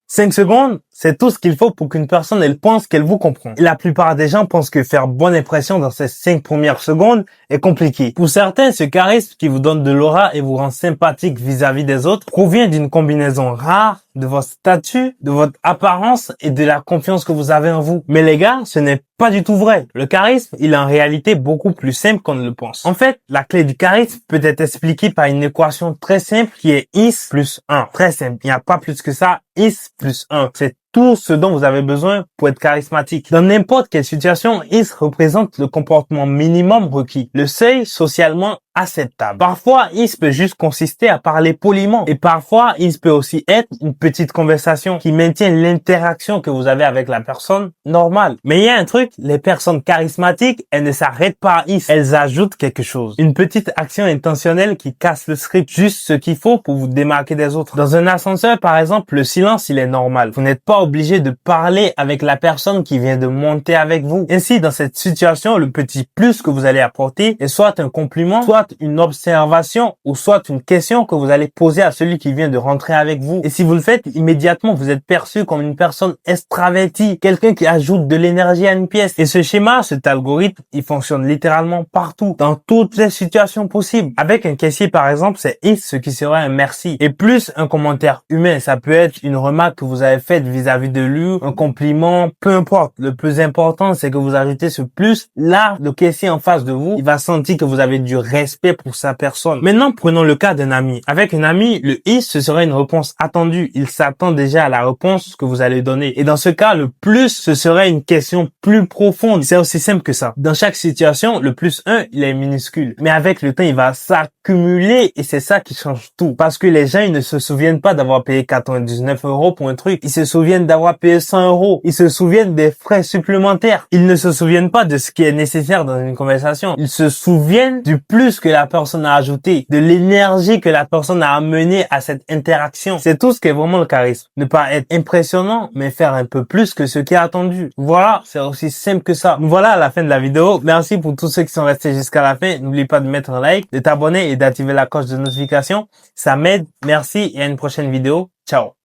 5 secondes, c'est tout ce qu'il faut pour qu'une personne, elle pense qu'elle vous comprend. Et la plupart des gens pensent que faire bonne impression dans ces 5 premières secondes est compliqué. Pour certains, ce charisme qui vous donne de l'aura et vous rend sympathique vis-à-vis des autres provient d'une combinaison rare de votre statut, de votre apparence et de la confiance que vous avez en vous. Mais les gars, ce n'est pas du tout vrai. Le charisme, il est en réalité beaucoup plus simple qu'on ne le pense. En fait, la clé du charisme peut être expliquée par une équation très simple qui est is plus 1. Très simple. Il n'y a pas plus que ça. Is plus 1. C'est tout ce dont vous avez besoin pour être charismatique. Dans n'importe quelle situation, is représente le comportement minimum requis, le seuil socialement acceptable. Parfois, is peut juste consister à parler poliment et parfois, is peut aussi être une petite conversation qui maintient l'interaction que vous avez avec la personne normale. Mais il y a un truc, les personnes charismatiques, elles ne s'arrêtent pas à is, elles ajoutent quelque chose. Une petite action intentionnelle qui casse le script, juste ce qu'il faut pour vous démarquer des autres. Dans un ascenseur, par exemple, le silence, il est normal. Vous n'êtes pas obligé de parler avec la personne qui vient de monter avec vous. Ainsi, dans cette situation, le petit plus que vous allez apporter est soit un compliment, soit une observation ou soit une question que vous allez poser à celui qui vient de rentrer avec vous. Et si vous le faites, immédiatement, vous êtes perçu comme une personne extravertie, quelqu'un qui ajoute de l'énergie à une pièce. Et ce schéma, cet algorithme, il fonctionne littéralement partout, dans toutes les situations possibles. Avec un caissier, par exemple, c'est is ce qui serait un merci. Et plus un commentaire humain, ça peut être une remarque que vous avez faite vis-à-vis de lui, un compliment, peu importe. Le plus important, c'est que vous ajoutez ce plus. Là, le caissier en face de vous, il va sentir que vous avez du respect pour sa personne. Maintenant, prenons le cas d'un ami. Avec un ami, le is, ce serait une réponse attendue. Il s'attend déjà à la réponse que vous allez donner. Et dans ce cas, le plus, ce serait une question plus profonde. C'est aussi simple que ça. Dans chaque situation, le plus 1, il est minuscule. Mais avec le temps, il va s'accumuler et c'est ça qui change tout. Parce que les gens, ils ne se souviennent pas d'avoir payé 99 € pour un truc. Ils se souviennent d'avoir payé 100 €. Ils se souviennent des frais supplémentaires. Ils ne se souviennent pas de ce qui est nécessaire dans une conversation. Ils se souviennent du plus que la personne a ajouté, de l'énergie que la personne a amené à cette interaction. C'est tout ce qui est vraiment le charisme. Ne pas être impressionnant, mais faire un peu plus que ce qui est attendu. Voilà, c'est aussi simple que ça. Voilà à la fin de la vidéo. Merci pour tous ceux qui sont restés jusqu'à la fin. N'oublie pas de mettre un like, de t'abonner et d'activer la cloche de notification. Ça m'aide. Merci et à une prochaine vidéo. Ciao.